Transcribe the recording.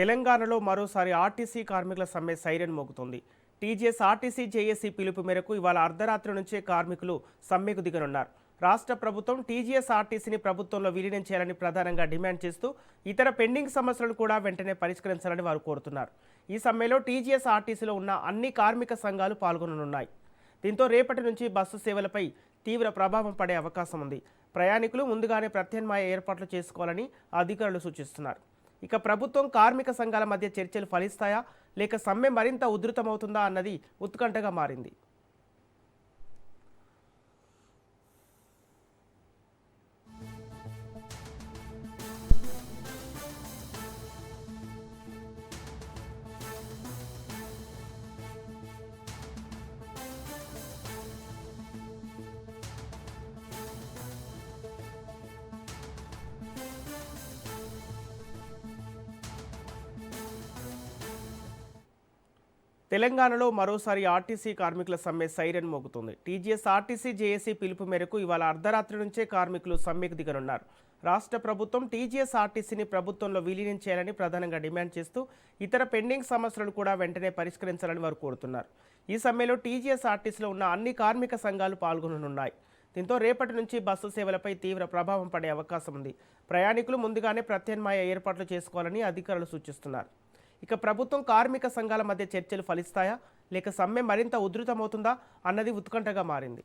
తెలంగాణలో మరోసారి ఆర్టీసీ కార్మికుల సమ్మె సైరన్ మోగుతోంది. టీజీఎస్ ఆర్టీసీ జేఏసీ పిలుపు మేరకు ఇవాళ అర్ధరాత్రి నుంచే కార్మికులు సమ్మెకు దిగనున్నారు. రాష్ట్ర ప్రభుత్వం టీజీఎస్ ఆర్టీసీని ప్రభుత్వంలో విలీనం చేయాలని ప్రధానంగా డిమాండ్ చేస్తూ ఇతర పెండింగ్ సమస్యలను కూడా వెంటనే పరిష్కరించాలని వారు కోరుతున్నారు. ఈ సమ్మెలో టీజీఎస్ ఆర్టీసీలో ఉన్న అన్ని కార్మిక సంఘాలు పాల్గొననున్నాయి. దీంతో రేపటి నుంచి బస్సు సేవలపై తీవ్ర ప్రభావం పడే అవకాశం ఉంది. ప్రయాణికులు ముందుగానే ప్రత్యామ్నాయ ఏర్పాట్లు చేసుకోవాలని అధికారులు సూచిస్తున్నారు. ఇక ప్రభుత్వం కార్మిక సంఘాల మధ్య చర్చలు ఫలిస్తాయా లేక సమ్మె మరింత ఉధృతమవుతుందా అన్నది ఉత్కంఠగా మారింది. తెలంగాణలో మరోసారి ఆర్టీసీ కార్మికుల సమ్మె సైరన్ మోగుతుంది. టీజీఎస్ ఆర్టీసీ జేఏసీ పిలుపు మేరకు ఇవాళ అర్ధరాత్రి నుంచే కార్మికులు సమ్మెకు దిగనున్నారు. రాష్ట్ర ప్రభుత్వం టీజీఎస్ ఆర్టీసీని ప్రభుత్వంలో విలీనం చేయాలని ప్రధానంగా డిమాండ్ చేస్తూ ఇతర పెండింగ్ సమస్యలను కూడా వెంటనే పరిష్కరించాలని వారు కోరుతున్నారు. ఈ సమ్మెలో టీజీఎస్ ఆర్టీసీలో ఉన్న అన్ని కార్మిక సంఘాలు పాల్గొననున్నాయి. దీంతో రేపటి నుంచి బస్సు సేవలపై తీవ్ర ప్రభావం పడే అవకాశం ఉంది. ప్రయాణికులు ముందుగానే ప్రత్యామ్నాయ ఏర్పాట్లు చేసుకోవాలని అధికారులు సూచిస్తున్నారు. ఇక ప్రభుత్వం కార్మిక సంఘాల మధ్య చర్చలు ఫలిస్తాయా లేక సమ్మె మరింత ఉధృతమవుతుందా అన్నది ఉత్కంఠగా మారింది.